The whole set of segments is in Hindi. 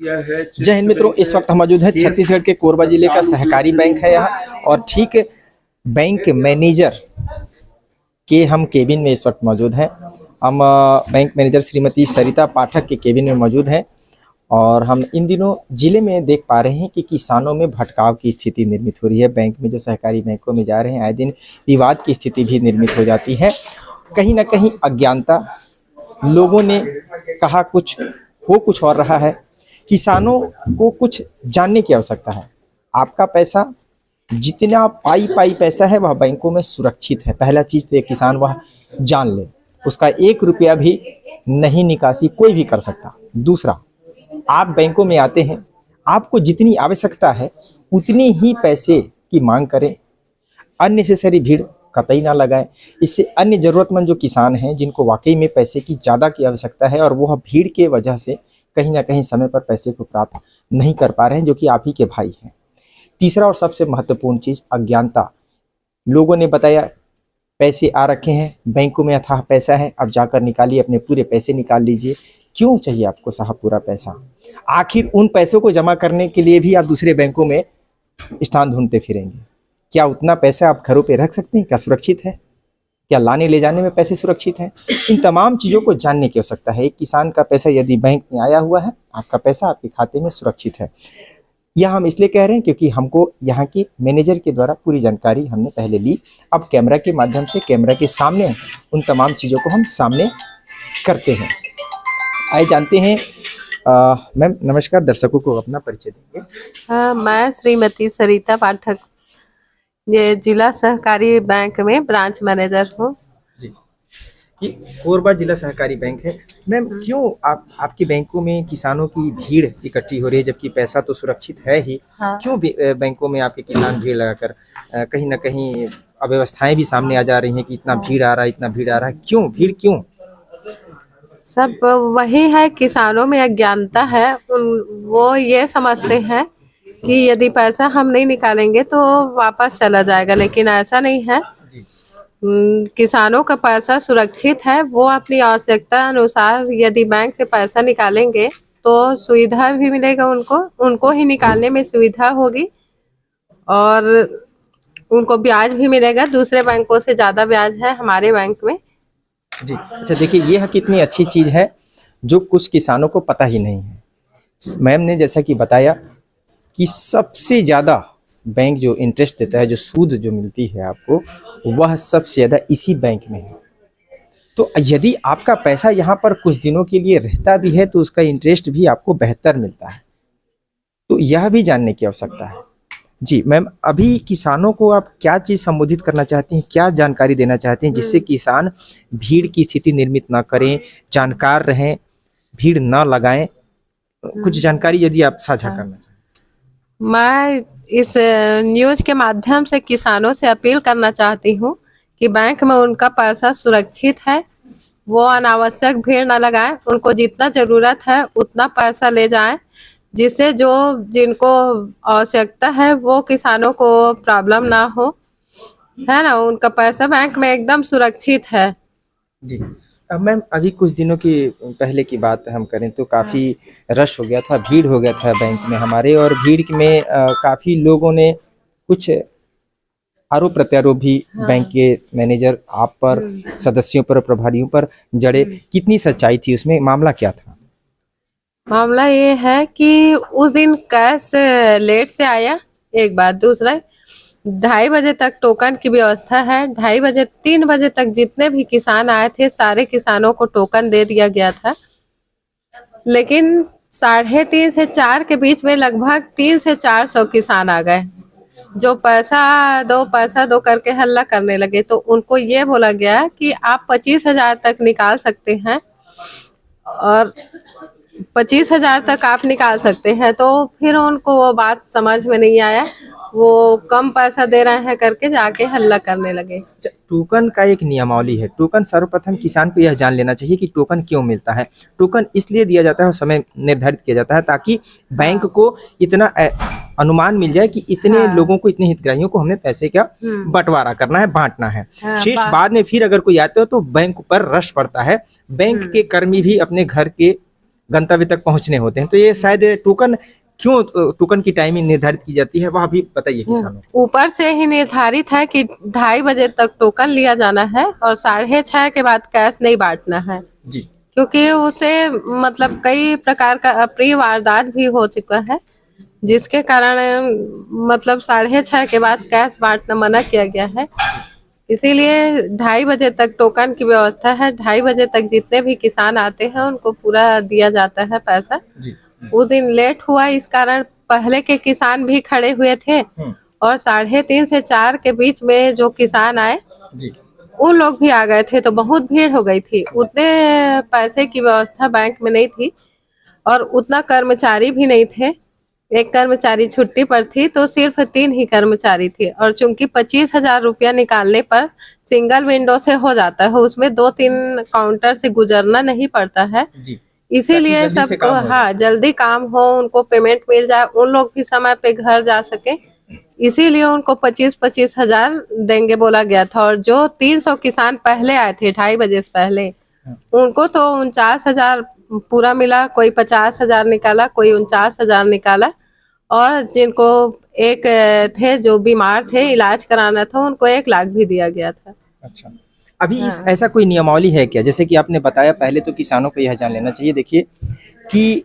जय हिंद मित्रों, इस वक्त हम मौजूद है छत्तीसगढ़ के कोरबा जिले का सहकारी बैंक है यहाँ, और ठीक बैंक मैनेजर के हम केबिन में इस वक्त मौजूद हैं। हम बैंक मैनेजर श्रीमती सरिता पाठक के केबिन में मौजूद हैं और हम इन दिनों जिले में देख पा रहे हैं कि किसानों में भटकाव की स्थिति निर्मित हो रही है। बैंक में जो सहकारी बैंकों में जा रहे हैं, आए दिन विवाद की स्थिति भी निर्मित हो जाती है। कहीं ना कहीं अज्ञानता, लोगों ने कहा कुछ हो कुछ और रहा है। किसानों को कुछ जानने की आवश्यकता है। आपका पैसा जितना पाई पैसा है वह बैंकों में सुरक्षित है। पहला चीज़ तो एक किसान वह जान ले, उसका 1 रुपया भी नहीं निकासी कोई भी कर सकता। दूसरा, आप बैंकों में आते हैं, आपको जितनी आवश्यकता है उतनी ही पैसे की मांग करें। अननेसेसरी भीड़ कतई ना लगाएं। इससे अन्य ज़रूरतमंद जो किसान हैं, जिनको वाकई में पैसे की ज़्यादा की आवश्यकता है और वह भीड़ के वजह से कहीं ना कहीं समय पर पैसे को प्राप्त नहीं कर पा रहे हैं, जो कि आप ही के भाई हैं। तीसरा और सबसे महत्वपूर्ण चीज़ अज्ञानता। लोगों ने बताया पैसे आ रखे हैं, बैंकों में अथाह पैसा है, अब जाकर निकालिए, अपने पूरे पैसे निकाल लीजिए। क्यों चाहिए आपको साहब पूरा पैसा? आखिर उन पैसों को जमा करने के लिए भी आप दूसरे बैंकों में स्थान ढूंढते फिरेंगे। क्या उतना पैसा आप घरों पे रख सकते हैं? क्या सुरक्षित है? क्या लाने ले जाने में पैसे सुरक्षित हैं? इन तमाम चीज़ों को जानने की आवश्यकता है। एक किसान का पैसा यदि बैंक में आया हुआ है, आपका पैसा आपके खाते में सुरक्षित है। यह हम इसलिए कह रहे हैं क्योंकि हमको यहाँ के मैनेजर के द्वारा पूरी जानकारी हमने पहले ली। अब कैमरा के माध्यम से, कैमरा के सामने उन तमाम चीज़ों को हम सामने करते हैं। आइए जानते हैं। मैम नमस्कार, दर्शकों को अपना परिचय देंगे। मैं श्रीमती सरिता पाठक, ये जिला सहकारी बैंक में ब्रांच मैनेजर हूँ। जी, ये कोरबा जिला सहकारी बैंक है। मैम, क्यों आपके बैंकों में किसानों की भीड़ इकट्ठी हो रही है, जबकि पैसा तो सुरक्षित है ही? हाँ। क्यों बैंकों में आपके किसान भीड़ लगाकर कहीं ना कहीं अव्यवस्थाएं भी सामने आ जा रही हैं कि इतना भीड़ आ रहा है, इतना भीड़ आ रहा है? क्यों भीड़ क्यों? सब वही है, किसानों में अज्ञानता है। वो ये समझते हैं कि यदि पैसा हम नहीं निकालेंगे तो वापस चला जाएगा, लेकिन ऐसा नहीं है। किसानों का पैसा सुरक्षित है। वो अपनी आवश्यकता अनुसार यदि बैंक से पैसा निकालेंगे तो सुविधा भी मिलेगा, उनको ही निकालने में सुविधा होगी और उनको ब्याज भी मिलेगा। दूसरे बैंकों से ज़्यादा ब्याज है हमारे बैंक में। जी, अच्छा देखिए, यह कितनी अच्छी चीज़ है जो कुछ किसानों को पता ही नहीं है। मैम ने जैसा कि बताया कि सबसे ज़्यादा बैंक जो इंटरेस्ट देता है, जो सूद जो मिलती है आपको, वह सबसे ज़्यादा इसी बैंक में है। तो यदि आपका पैसा यहाँ पर कुछ दिनों के लिए रहता भी है तो उसका इंटरेस्ट भी आपको बेहतर मिलता है। तो यह भी जानने की आवश्यकता है। जी मैम, अभी किसानों को आप क्या चीज़ संबोधित करना चाहती हैं, क्या जानकारी देना चाहते हैं जिससे किसान भीड़ की स्थिति निर्मित ना करें, जानकार रहें, भीड़ ना लगाएं? कुछ जानकारी यदि आप साझा करना चाहें। मैं इस न्यूज़ के माध्यम से किसानों से अपील करना चाहती हूँ कि बैंक में उनका पैसा सुरक्षित है। वो अनावश्यक भीड़ न लगाएं, उनको जितना ज़रूरत है उतना पैसा ले जाएं, जिससे जिनको आवश्यकता है वो किसानों को प्रॉब्लम ना हो, है ना। उनका पैसा बैंक में एकदम सुरक्षित है। जी मैम, अभी कुछ दिनों की पहले की बात हम करें तो काफ़ी रश हो गया था, भीड़ हो गया था बैंक में हमारे, और भीड़ में काफ़ी लोगों ने कुछ आरोप प्रत्यारोप भी बैंक के मैनेजर आप पर, सदस्यों पर, प्रभारियों पर जड़े। कितनी सच्चाई थी उसमें? मामला क्या था? मामला ये है कि उस दिन कैश लेट से आया, एक बात। दूसरा, 2:30 बजे तक टोकन की व्यवस्था है। 2:30 बजे 3 बजे तक जितने भी किसान आए थे सारे किसानों को टोकन दे दिया गया था, लेकिन 3:30 से 4 के बीच में लगभग 300 से 400 किसान आ गए, जो पैसा दो करके हल्ला करने लगे। तो उनको ये बोला गया कि आप 25,000 तक निकाल सकते हैं और 25,000 तक आप निकाल सकते हैं। तो फिर उनको वो बात समझ में नहीं आया, वो कम पैसा दे रहे हैं करके जाके हल्ला करने लगे। टोकन का एक नियमावली है। टोकन सर्वप्रथम किसान को यह जान लेना चाहिए कि टोकन क्यों मिलता है। टोकन इसलिए दिया जाता है और समय निर्धारित किया जाता है ताकि बैंक को इतना अनुमान मिल जाए कि इतने लोगों को, इतने हितग्राहियों को हमें पैसे का बंटवारा करना है, बांटना है। शेष बाद में फिर अगर कोई आता है तो बैंक पर रश पड़ता है। बैंक के कर्मी भी अपने घर के गंतव्य तक पहुंचने होते हैं। तो ये शायद टोकन क्यों, टोकन की टाइमिंग निर्धारित की जाती है, वह भी बताइए किसानों को। ऊपर से ही निर्धारित है कि 2:30 बजे तक टोकन लिया जाना है और 6:30 के बाद कैश नहीं बांटना है, जी क्योंकि उसे मतलब कई प्रकार का अप्रिय वारदात भी हो चुका है, जिसके कारण मतलब 6:30 के बाद कैश बांटना मना किया गया है। इसीलिए 2:30 बजे तक टोकन की व्यवस्था है। 2:30 बजे तक जितने भी किसान आते हैं उनको पूरा दिया जाता है पैसा। जी उस दिन लेट हुआ, इस कारण पहले के किसान भी खड़े हुए थे और 3:30 से 4 के बीच में जो किसान आए जी उन लोग भी आ गए थे, तो बहुत भीड़ हो गई थी। उतने पैसे की व्यवस्था बैंक में नहीं थी और उतना कर्मचारी भी नहीं थे। एक कर्मचारी छुट्टी पर थी, तो सिर्फ 3 ही कर्मचारी थे और चूंकि 25,000 रुपया निकालने पर सिंगल विंडो से हो जाता है, उसमें 2-3 काउंटर से गुजरना नहीं पड़ता है। जी इसीलिए जल्दी से सबको काम हो हाँ जल्दी काम हो, उनको पेमेंट मिल जाए, उन लोग भी समय पे घर जा सके, इसीलिए उनको 25,000 देंगे बोला गया था। और जो 300 किसान पहले आए थे 2:30 बजे से पहले, उनको तो 49,000 पूरा मिला। कोई 50,000 निकाला, कोई 49,000 निकाला। और जिनको एक थे जो बीमार थे, इलाज कराना था, उनको 1 लाख भी दिया गया था। अच्छा, अभी इस ऐसा कोई नियमावली है क्या? जैसे कि आपने बताया, पहले तो किसानों को यह जान लेना चाहिए, देखिए कि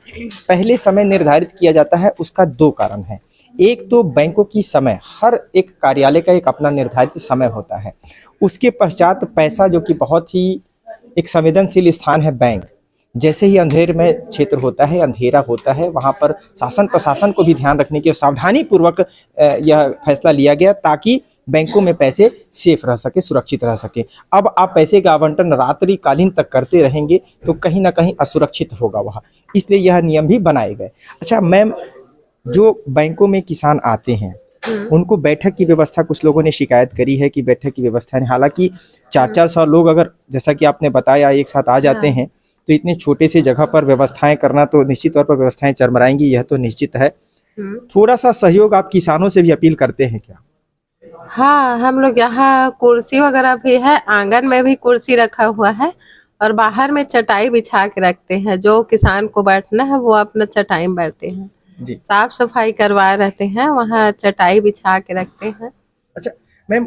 पहले समय निर्धारित किया जाता है, उसका 2 कारण है। एक तो बैंकों की समय, हर एक कार्यालय का एक अपना निर्धारित समय होता है। उसके पश्चात पैसा, जो कि बहुत ही एक संवेदनशील स्थान है बैंक, जैसे ही अंधेर में क्षेत्र होता है, अंधेरा होता है, वहाँ पर शासन प्रशासन को भी ध्यान रखने की सावधानी पूर्वक यह फैसला लिया गया, ताकि बैंकों में पैसे सेफ रह सके, सुरक्षित रह सके। अब आप पैसे का आवंटन रात्रि कालीन तक करते रहेंगे तो कहीं ना कहीं असुरक्षित होगा वह, इसलिए यह नियम भी बनाए गए। अच्छा मैम, जो बैंकों में किसान आते हैं उनको बैठक की व्यवस्था, कुछ लोगों ने शिकायत करी है कि बैठक की व्यवस्था नहीं, हालांकि 400 लोग अगर, जैसा कि आपने बताया, एक साथ आ जाते हैं, तो इतने छोटे से जगह पर व्यवस्थाएं करना, तो निश्चित तौर पर व्यवस्थाएं चरमराएंगी, यह तो निश्चित है। थोड़ा सा सहयोग आप किसानों से भी अपील करते हैं क्या? हाँ, हम लोग यहाँ कुर्सी वगैरह भी है, आंगन में भी कुर्सी रखा हुआ है और बाहर में चटाई बिछा के रखते हैं। जो किसान को बैठना है वो अपना चटाई में बैठते हैं। जी साफ सफाई करवाए रहते हैं, वहाँ चटाई बिछा के रखते हैं। अच्छा मैम,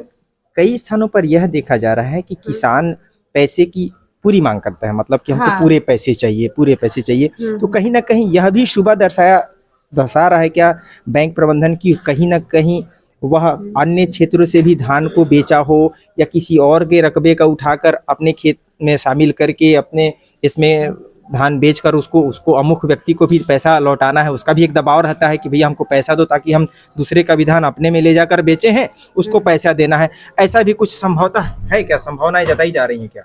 कई स्थानों पर यह देखा जा रहा है कि किसान पैसे की पूरी मांग करता है, मतलब कि हमको हाँ। पूरे पैसे चाहिए, पूरे पैसे चाहिए। तो कहीं ना कहीं यह भी शुबा दर्शा रहा है क्या बैंक प्रबंधन की, कहीं ना कहीं वह अन्य क्षेत्रों से भी धान को बेचा हो, या किसी और के रकबे का उठाकर अपने खेत में शामिल करके अपने इसमें धान बेचकर उसको अमुख व्यक्ति को भी पैसा लौटाना है, उसका भी एक दबाव रहता है कि भैया हमको पैसा दो, ताकि हम दूसरे का भी धान अपने में ले जाकर बेचे हैं, उसको पैसा देना है। ऐसा भी कुछ संभवता है क्या, संभावनाएं जताई जा रही हैं क्या?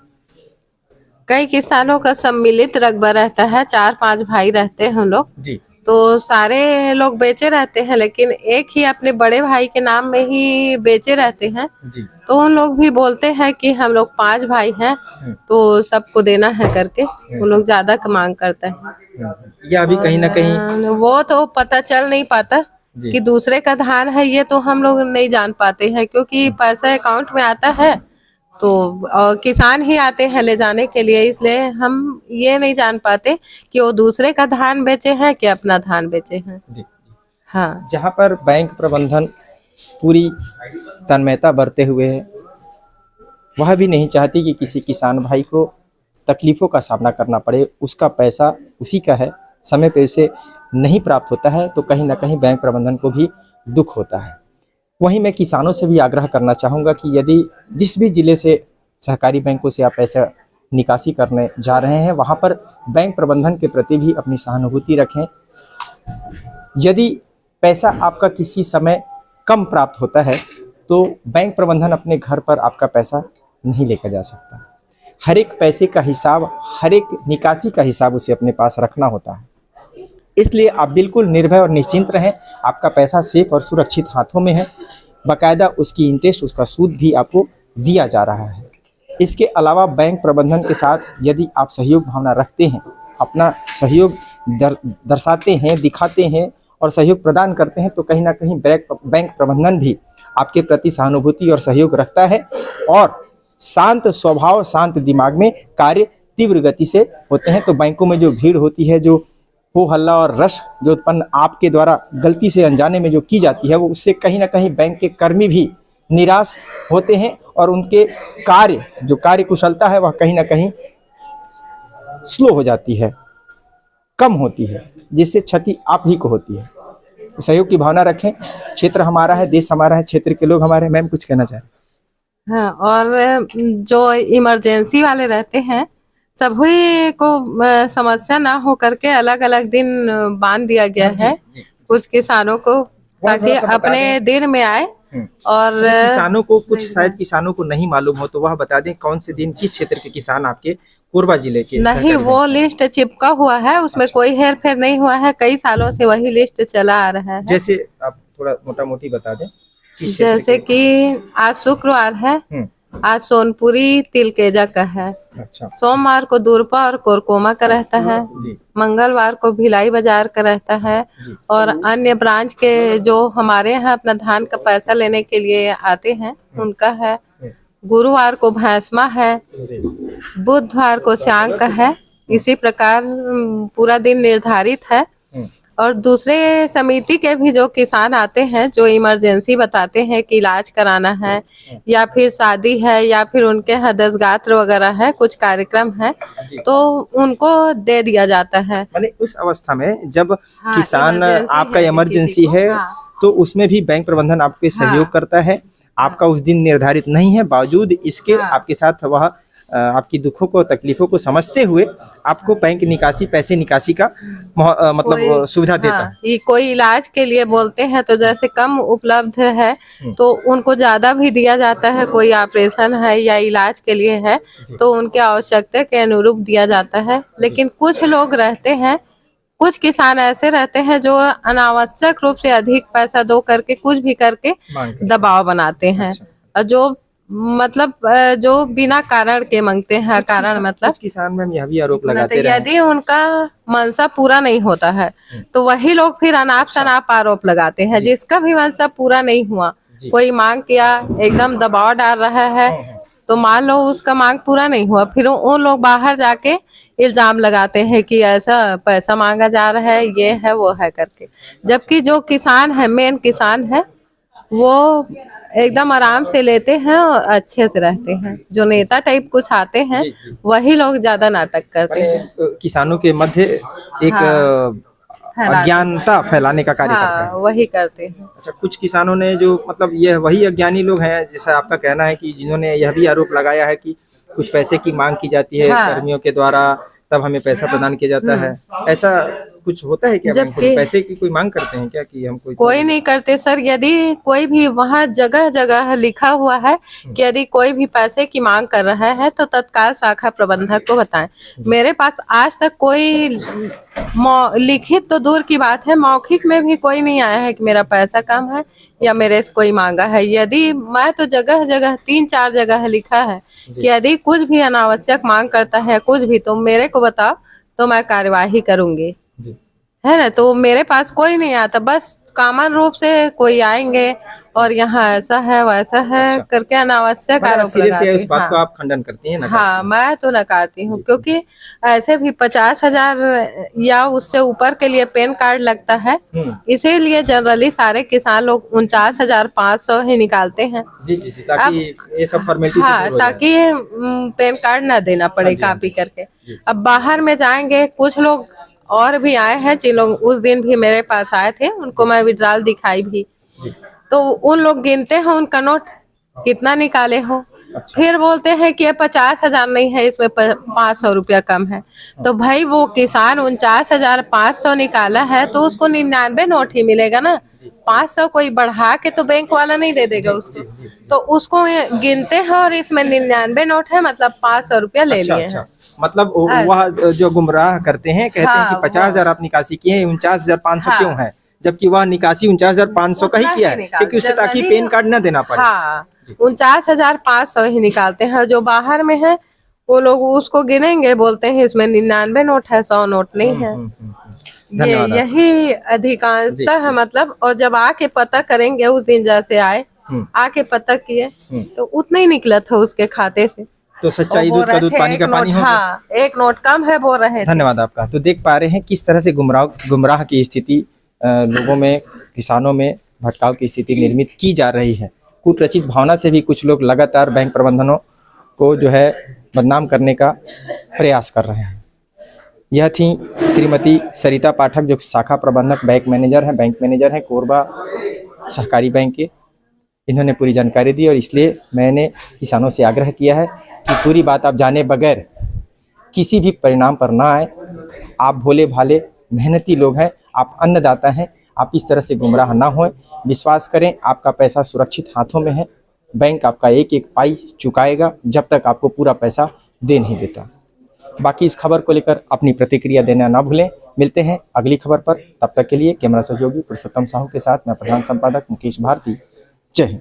कई किसानों का सम्मिलित रकबा रहता है, 4-5 भाई रहते हैं हम लोग, जी तो सारे लोग बेचे रहते हैं, लेकिन एक ही अपने बड़े भाई के नाम में ही बेचे रहते हैं। जी तो उन लोग भी बोलते हैं कि हम लोग 5 भाई हैं तो सबको देना है करके, वो लोग ज्यादा का मांग करते हैं। या अभी कहीं ना कहीं वो तो पता चल नहीं पाता जी। कि दूसरे का धान है, ये तो हम लोग नहीं जान पाते हैं, क्योंकि पैसा अकाउंट में आता है तो किसान ही आते हैं ले जाने के लिए, इसलिए हम ये नहीं जान पाते कि वो दूसरे का धान बेचे हैं कि अपना धान बेचे हैं। जी हाँ, जहाँ पर बैंक प्रबंधन पूरी तन्मयता बरते हुए है, वह भी नहीं चाहती कि किसी किसान भाई को तकलीफ़ों का सामना करना पड़े, उसका पैसा उसी का है, समय पे उसे नहीं प्राप्त होता है, तो कहीं ना कहीं बैंक प्रबंधन को भी दुख होता है। वहीं मैं किसानों से भी आग्रह करना चाहूँगा कि यदि जिस भी ज़िले से सहकारी बैंकों से आप पैसा निकासी करने जा रहे हैं, वहाँ पर बैंक प्रबंधन के प्रति भी अपनी सहानुभूति रखें। यदि पैसा आपका किसी समय कम प्राप्त होता है तो बैंक प्रबंधन अपने घर पर आपका पैसा नहीं लेकर जा सकता। हर एक पैसे का हिसाब, हर एक निकासी का हिसाब उसे अपने पास रखना होता है। इसलिए आप बिल्कुल निर्भय और निश्चिंत रहें, आपका पैसा सेफ और सुरक्षित हाथों में है। बाकायदा उसकी इंटरेस्ट, उसका सूद भी आपको दिया जा रहा है। इसके अलावा बैंक प्रबंधन के साथ यदि आप सहयोग भावना रखते हैं, अपना सहयोग दर्शाते हैं, दिखाते हैं और सहयोग प्रदान करते हैं, तो कहीं ना कहीं बैंक प्रबंधन भी आपके प्रति सहानुभूति और सहयोग रखता है और शांत स्वभाव, शांत दिमाग में कार्य तीव्र गति से होते हैं। तो बैंकों में जो भीड़ होती है, जो हो हल्ला और रश जो उत्पन्न आपके द्वारा गलती से अनजाने में जो की जाती है, वो उससे कहीं ना कहीं बैंक के कर्मी भी निराश होते हैं और उनके जो कार्य कुशलता है वह कहीं ना कहीं स्लो हो जाती है, कम होती है, जिससे क्षति आप ही को होती है। सहयोग की भावना रखें। क्षेत्र हमारा है, देश हमारा है, क्षेत्र के लोग हमारे हैं। मैम कुछ कहना चाह रहे हैं? हाँ, और जो इमरजेंसी वाले रहते हैं सभी को समस्या ना हो करके अलग अलग दिन बांध दिया गया है कुछ किसानों को, ताकि अपने दिन में आए। और किसानों को शायद किसानों को नहीं मालूम हो तो वह बता दें कौन से दिन किस क्षेत्र के किसान आपके कोरबा जिले के? नहीं, वो लिस्ट चिपका हुआ है, उसमें कोई हेर फेर नहीं हुआ है, कई सालों से वही लिस्ट चला आ रहा है। जैसे आप थोड़ा मोटा मोटी बता दें। जैसे कि आज शुक्रवार है, आज सोनपुरी तिलकेजा का है, अच्छा। सोमवार को दूरपा और कोरकोमा का रहता है, मंगलवार को भिलाई बाजार का रहता है, और अन्य ब्रांच के जो हमारे यहाँ अपना धान का पैसा लेने के लिए आते हैं उनका है। गुरुवार को भैंसमा है, बुधवार को श्यांग का है। इसी प्रकार पूरा दिन निर्धारित है। और दूसरे समिति के भी जो किसान आते हैं, जो इमरजेंसी बताते हैं कि इलाज कराना है या फिर शादी है या फिर उनके यहाँ दसगात्र वगैरह है, कुछ कार्यक्रम है, तो उनको दे दिया जाता है। माने उस अवस्था में जब किसान आपका इमरजेंसी है तो उसमें भी बैंक प्रबंधन आपके सहयोग करता है। आपका उस दिन निर्धारित नहीं है, बावजूद इसके आपके साथ वह आपकी दुखों को तकलीफों को समझते हुए आपको बैंक निकासी पैसे निकासी का मतलब सुविधा देता है। ये कोई इलाज के लिए बोलते हैं तो जैसे कम उपलब्ध है तो उनको ज्यादा भी दिया जाता है। कोई ऑपरेशन है या इलाज के लिए है तो उनके आवश्यकता के अनुरूप दिया जाता है। लेकिन कुछ लोग रहते हैं, कुछ किसान ऐसे रहते हैं जो अनावश्यक रूप से अधिक पैसा दो करके कुछ भी करके दबाव बनाते हैं। और जो मतलब जो बिना कारण के मांगते हैं, कारण मतलब किसान में यह भी आरोप लगाते हैं यदि उनका मनसा पूरा नहीं होता है तो वही लोग फिर अनाप शनाप आरोप लगाते हैं। जिसका भी मनसा पूरा नहीं हुआ, कोई मांग किया, एकदम दबाव डाल रहा है, तो मान लो उसका मांग पूरा नहीं हुआ, फिर उन लोग बाहर जाके इल्जाम लगाते हैं कि ऐसा पैसा मांगा जा रहा है, ये है वो है करके। जबकि जो किसान है, मेन किसान है, वो एकदम आराम से लेते हैं और अच्छे से रहते हैं। जो नेता टाइप कुछ आते हैं वही लोग ज्यादा नाटक करते हैं, किसानों के मध्य एक अज्ञानता फैलाने का कार्य करते हैं, वही करते हैं। अच्छा, कुछ किसानों ने जो मतलब यह वही अज्ञानी लोग हैं जैसा आपका कहना है कि जिन्होंने यह भी आरोप लगाया है कि कुछ पैसे की मांग की जाती है कर्मियों के द्वारा, तब हमें पैसा प्रदान किया जाता है। ऐसा कुछ होता है क्या? पैसे की कोई मांग करते हैं क्या कि हम कोई नहीं करते सर। यदि कोई भी वहाँ जगह जगह लिखा हुआ है कि यदि कोई भी पैसे की मांग कर रहा है तो तत्काल शाखा प्रबंधक को बताएं। मेरे पास आज तक कोई लिखित तो दूर की बात है, मौखिक में भी कोई नहीं आया है कि मेरा पैसा कम है या मेरे से कोई मांगा है। यदि मैं तो जगह जगह 3-4 जगह लिखा है कि यदि कुछ भी अनावश्यक मांग करता है कुछ भी, तो मेरे को बताओ तो मैं कार्यवाही करूंगी, है ना। तो मेरे पास कोई नहीं आता, बस कॉमन रूप से कोई आएंगे और यहाँ ऐसा है वैसा है करके अनावश्यक आरोप लगाते हैं। इस बात को आप खंडन करती हैं? हाँ, मैं तो नकारती हूँ, क्योंकि ऐसे भी 50,000 या उससे ऊपर के लिए पैन कार्ड लगता है। इसीलिए जनरली सारे किसान लोग 49,500 ही निकालते हैं। जी, ताकि ये सब फॉर्मेलिटी ताकि पैन कार्ड ना देना पड़े कॉपी करके। अब बाहर में जाएंगे, कुछ लोग और भी आए हैं जिन लोग उस दिन भी मेरे पास आए थे, उनको मैं विड्रॉल दिखाई भी, तो उन लोग गिनते हैं उनका नोट कितना निकाले हो। फिर बोलते हैं कि ये 50,000 नहीं है, इसमें 500 रुपया कम है। तो भाई वो किसान 49,500 निकाला है तो उसको 99 नोट ही मिलेगा ना। 500 कोई बढ़ा के तो बैंक वाला नहीं दे देगा उसको, तो उसको गिनते हैं और इसमें 99 नोट है, मतलब 500 रुपया ले लिए हैं। मतलब वह जो गुमराह करते हैं, कहते हैं कि 50,000 आप निकासी किए हैं, 49,500 क्यों है, जबकि वह निकासी 49,500 का ही किया है, क्योंकि उससे ताकि पैन कार्ड न देना पड़े। 49,500 ही निकालते हैं। जो बाहर में है वो लोग उसको गिनेंगे, बोलते हैं इसमें 99 नोट है, 100 नोट नहीं है। यही अधिकांशता है मतलब। और जब आके पता करेंगे, उस दिन जैसे आए आके पता किए तो उतना ही निकला था उसके खाते से। तो सच्चाई वो बोल दूध का रहे दूध थे पानी एक का पानी नोट, हो गया। हाँ एक नोट कम है बोल रहे थे। धन्यवाद आपका। तो देख पा रहे हैं किस तरह से गुमराह की स्थिति लोगों में, किसानों में भटकाव की स्थिति निर्मित की जा रही है। कूटरचित भावना से भी कुछ लोग लगातार बैंक प्रबंधनों को जो है बदनाम करने का प्रयास कर रहे हैं। यह थी श्रीमती सरिता पाठक, जो शाखा प्रबंधक बैंक मैनेजर हैं कोरबा सहकारी बैंक के। इन्होंने पूरी जानकारी दी और इसलिए मैंने किसानों से आग्रह किया है कि पूरी बात आप जाने बगैर किसी भी परिणाम पर ना आए। आप भोले भाले मेहनती लोग हैं, आप अन्नदाता हैं, आप इस तरह से गुमराह ना हों। विश्वास करें, आपका पैसा सुरक्षित हाथों में है। बैंक आपका एक एक पाई चुकाएगा जब तक आपको पूरा पैसा दे नहीं देता। बाकी इस खबर को लेकर अपनी प्रतिक्रिया देना ना भूलें। मिलते हैं अगली खबर पर, तब तक के लिए कैमरा सहयोगी पुरुषोत्तम साहू के साथ मैं प्रधान संपादक मुकेश भारती। जय हिंद।